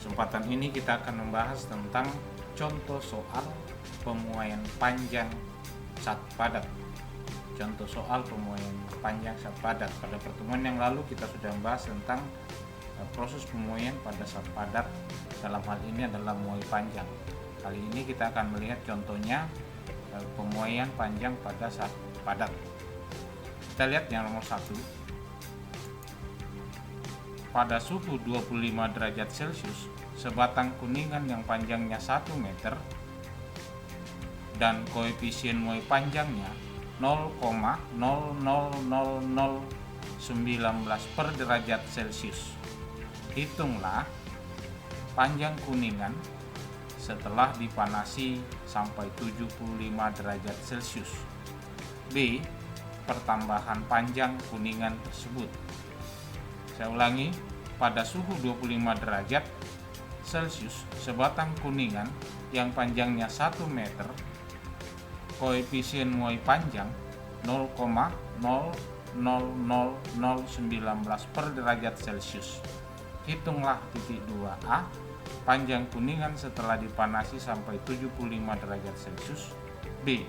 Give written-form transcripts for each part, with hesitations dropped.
Kesempatan ini kita akan membahas tentang contoh soal pemuaian panjang sat padat. Contoh soal pemuaian panjang sat padat. Pada pertemuan yang lalu kita sudah membahas tentang proses pemuaian pada sat padat. Dalam hal ini adalah muai panjang. Kali ini kita akan melihat contohnya pemuaian panjang pada sat padat. Kita lihat yang nomor 1. Pada suhu 25 derajat Celcius, sebatang kuningan yang panjangnya 1 meter dan koefisien muai panjangnya 0,00019 per derajat Celcius. Hitunglah panjang kuningan setelah dipanasi sampai 75 derajat Celcius. B. Pertambahan panjang kuningan tersebut. Saya ulangi, pada suhu 25 derajat Celcius, sebatang kuningan yang panjangnya 1 meter, koefisien muai panjang 0,00019 per derajat Celcius. Hitunglah titik 2A, panjang kuningan setelah dipanasi sampai 75 derajat Celcius. B.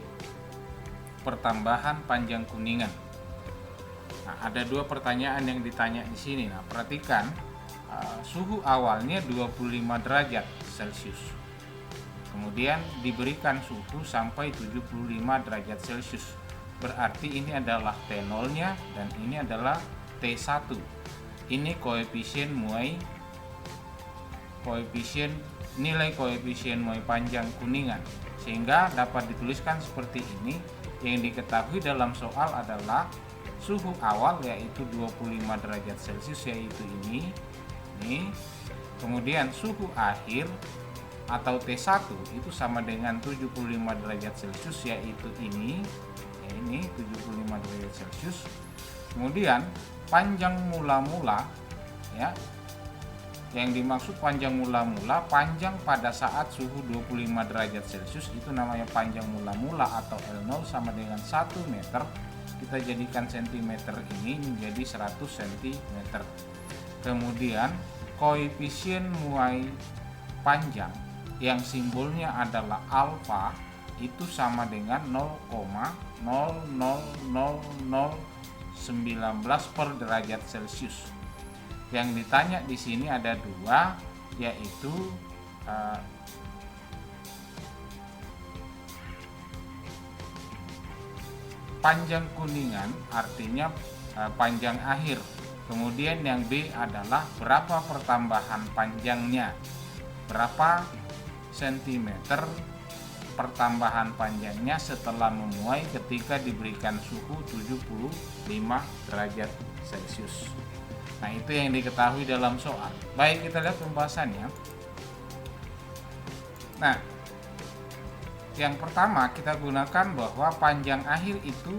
Pertambahan panjang kuningan. Nah, ada dua pertanyaan yang ditanya di sini. Nah, perhatikan suhu awalnya 25 derajat Celcius. Kemudian diberikan suhu sampai 75 derajat Celcius. Berarti ini adalah T0-nya dan ini adalah T1. Ini nilai koefisien muai panjang kuningan. Sehingga dapat dituliskan seperti ini. Yang diketahui dalam soal adalah suhu awal yaitu 25 derajat Celcius yaitu ini. Kemudian suhu akhir atau T1 itu sama dengan 75 derajat Celcius yaitu ini 75 derajat Celcius. Kemudian panjang mula-mula ya. Yang dimaksud panjang mula-mula, panjang pada saat suhu 25 derajat Celcius itu namanya panjang mula-mula atau L0 sama dengan 1 meter. Kita jadikan cm ini menjadi 100 cm. Kemudian koefisien muai panjang yang simbolnya adalah alfa itu sama dengan 0,00019 per derajat Celcius. Yang ditanya di sini ada dua, yaitu panjang kuningan artinya panjang akhir. Kemudian yang B adalah berapa pertambahan panjangnya, berapa sentimeter pertambahan panjangnya setelah memuai ketika diberikan suhu 75 derajat Celcius. Nah, itu yang diketahui dalam soal. Baik, kita lihat pembahasannya. Nah, yang pertama kita gunakan bahwa panjang akhir itu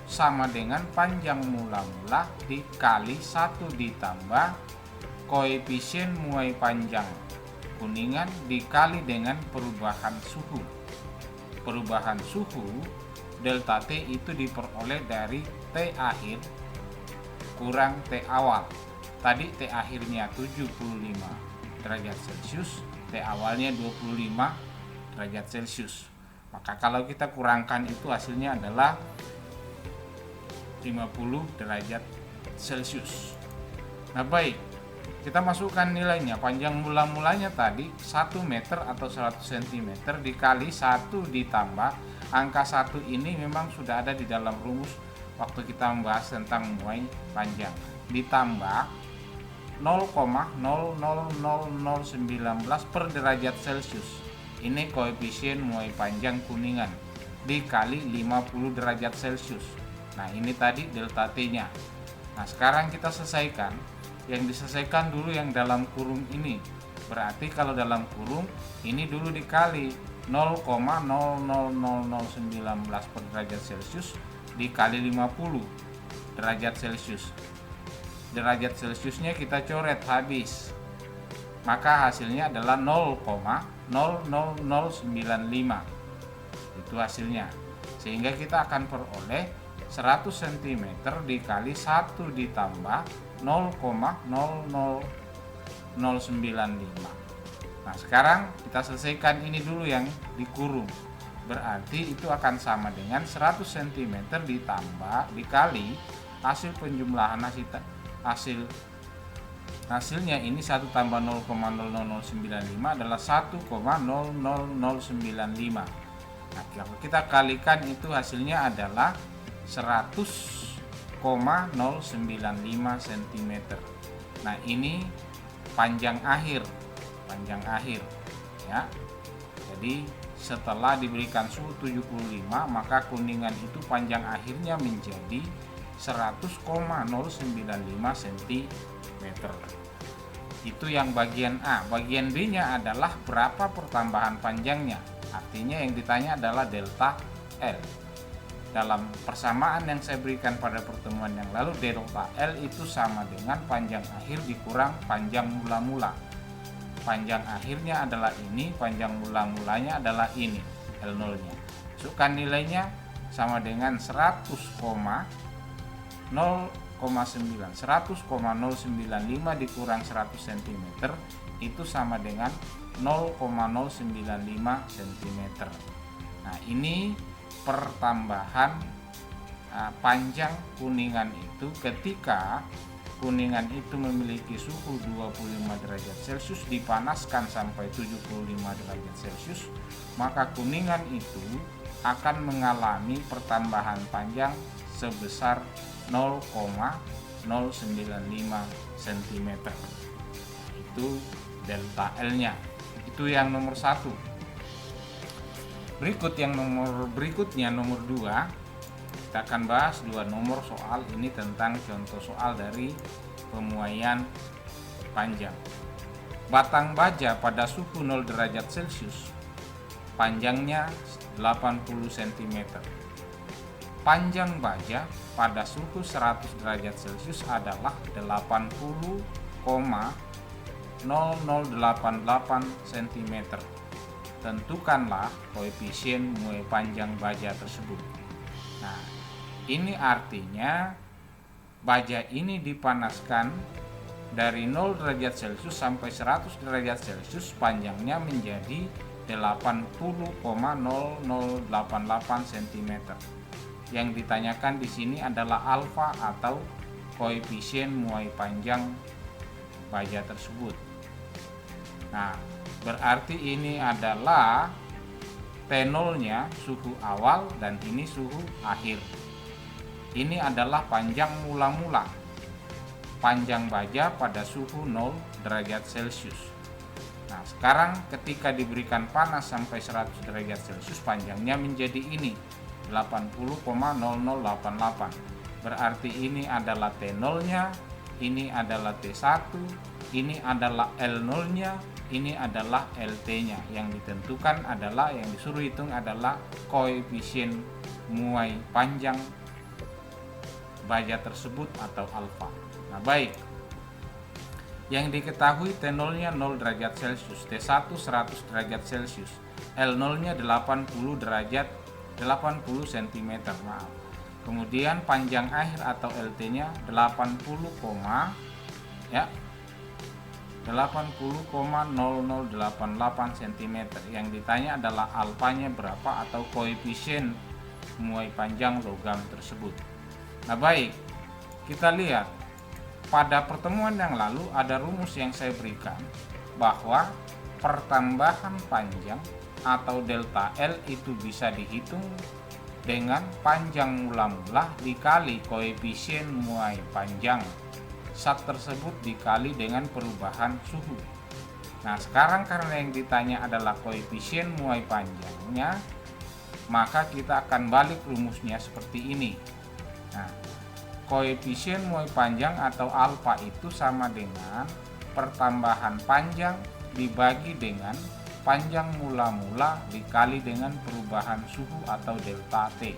sama dengan panjang mula-mula dikali 1 ditambah koefisien muai panjang kuningan dikali dengan perubahan suhu. Perubahan suhu delta T itu diperoleh dari T akhir kurang T awal. Tadi T akhirnya 75 derajat Celcius, T awalnya 25 derajat Celcius. Maka kalau kita kurangkan itu hasilnya adalah 50 derajat Celcius. Nah, baik, kita masukkan nilainya. Panjang mula-mulanya tadi 1 meter atau 100 cm dikali 1 ditambah angka 1 ini memang sudah ada di dalam rumus waktu kita membahas tentang muai panjang, ditambah 0,00019 per derajat Celcius. Ini koefisien muai panjang kuningan dikali 50 derajat Celcius. Nah, ini tadi delta T-nya. Nah, sekarang kita selesaikan. Yang diselesaikan dulu yang dalam kurung ini. Berarti kalau dalam kurung ini dulu dikali 0,00019 per derajat Celcius dikali 50 derajat Celcius. Derajat Celciusnya kita coret habis. Maka hasilnya adalah 0,00095. Itu hasilnya. Sehingga kita akan peroleh 100 cm dikali 1 ditambah 0,00095. Nah, sekarang kita selesaikan ini dulu yang dikurung. Berarti itu akan sama dengan 100 cm ditambah dikali hasil penjumlahan hasilnya ini 1 tambah 0,00095 adalah 1,00095. Nah, kalau kita kalikan itu hasilnya adalah 100,095 cm. Nah, ini panjang akhir ya. Jadi setelah diberikan suhu 75, maka kuningan itu panjang akhirnya menjadi 100,095 cm. Itu yang bagian A. Bagian B-nya adalah berapa pertambahan panjangnya. Artinya yang ditanya adalah delta L. Dalam persamaan yang saya berikan pada pertemuan yang lalu, delta L itu sama dengan panjang akhir dikurang panjang mula-mula. Panjang akhirnya adalah ini, panjang mula-mulanya adalah ini, L0-nya. Masukkan nilainya sama dengan 100,095 dikurang 100 cm itu sama dengan 0,095 cm. Nah, ini pertambahan panjang kuningan itu ketika kuningan itu memiliki suhu 25 derajat Celcius dipanaskan sampai 75 derajat Celcius, maka kuningan itu akan mengalami pertambahan panjang sebesar 0,095 cm. Itu delta L-nya. Itu yang nomor 1. Berikutnya nomor 2. Kita akan bahas 2 nomor soal ini tentang contoh soal dari pemuaian panjang. Batang baja pada suhu 0 derajat Celcius panjangnya 80 cm. Panjang baja pada suhu 100 derajat Celcius adalah 80,0088 cm. Tentukanlah koefisien muai panjang baja tersebut. Nah, ini artinya baja ini dipanaskan dari 0 derajat Celcius sampai 100 derajat Celcius, panjangnya menjadi 80,0088 cm. Yang ditanyakan di sini adalah alfa atau koefisien muai panjang baja tersebut. Nah, berarti ini adalah T0-nya suhu awal dan ini suhu akhir. Ini adalah panjang mula-mula. Panjang baja pada suhu 0 derajat Celcius. Nah, sekarang ketika diberikan panas sampai 100 derajat Celcius, panjangnya menjadi ini 80,0088. Berarti ini adalah T0-nya, ini adalah T1, ini adalah L0-nya, ini adalah LT-nya. Yang ditentukan adalah, yang disuruh hitung adalah koefisien muai panjang baja tersebut atau alfa. Nah, baik. Yang diketahui T0-nya 0 derajat Celcius, T1 100 derajat Celcius, L0-nya 80 cm. Maaf. Kemudian panjang akhir atau LT-nya 80,0088 cm. Yang ditanya adalah alfanya berapa atau koefisien muai panjang logam tersebut. Nah, baik, kita lihat pada pertemuan yang lalu ada rumus yang saya berikan bahwa pertambahan panjang atau delta L itu bisa dihitung dengan panjang mula-mula dikali koefisien muai panjang zat tersebut dikali dengan perubahan suhu. Nah, sekarang karena yang ditanya adalah koefisien muai panjangnya, maka kita akan balik rumusnya seperti ini. Nah, koefisien muai panjang atau alfa itu sama dengan pertambahan panjang dibagi dengan panjang mula-mula dikali dengan perubahan suhu atau delta T.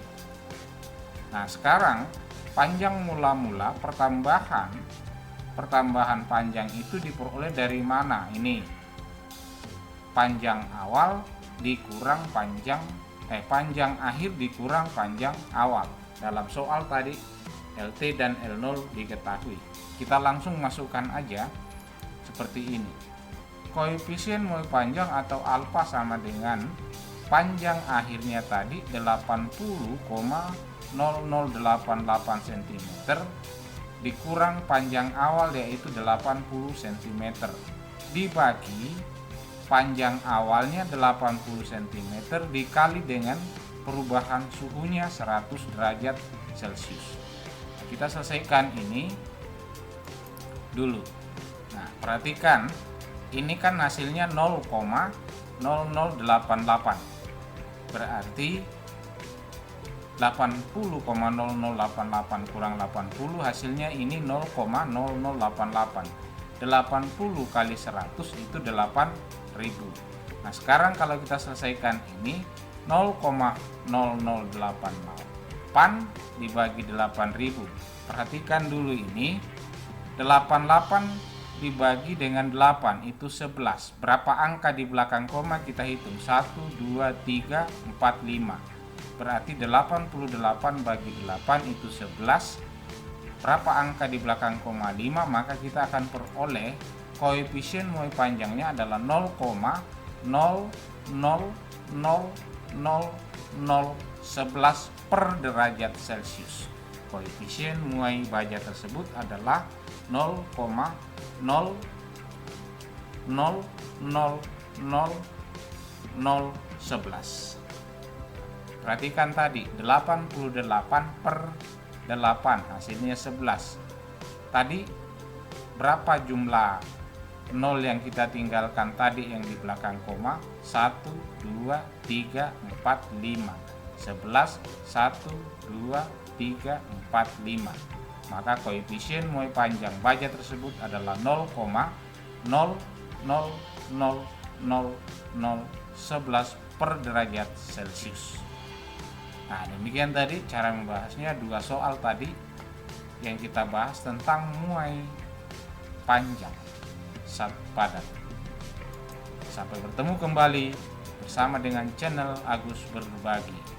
Nah, sekarang panjang mula-mula pertambahan panjang itu diperoleh dari mana? Ini panjang awal dikurang panjang akhir dikurang panjang awal. Dalam soal tadi LT dan L0 diketahui. Kita langsung masukkan aja seperti ini. koefisien muai panjang atau alfa sama dengan panjang akhirnya tadi 80,0088 cm dikurang panjang awal yaitu 80 cm dibagi panjang awalnya 80 cm dikali dengan perubahan suhunya 100 derajat Celcius. Nah, kita selesaikan ini dulu. Nah, perhatikan ini kan hasilnya 0,0088. Berarti 80,0088 kurang 80 hasilnya ini 0,0088. 80 kali 100 itu 8.000. Nah, sekarang kalau kita selesaikan ini 0,0088 dibagi 8.000. Perhatikan dulu ini 88 dibagi dengan 8 itu 11. Berapa angka di belakang koma kita hitung? 1, 2, 3, 4, 5. Berarti 88 bagi 8 itu 11. Berapa angka di belakang koma 5? Maka kita akan peroleh koefisien muai panjangnya adalah 0,000011 per derajat Celcius. Koefisien muai baja tersebut adalah 0,000011. Perhatikan tadi 88 per 8 hasilnya 11. Tadi berapa jumlah 0 yang kita tinggalkan tadi yang di belakang koma? 1, 2, 3, 4, 5. 11, 1, 2, 3, 4, 5. Maka koefisien muai panjang baja tersebut adalah 0,000011 per derajat Celcius. Nah, demikian tadi cara membahasnya, 2 soal tadi yang kita bahas tentang muai panjang zat padat. Sampai bertemu kembali bersama dengan channel Agus Berbagi.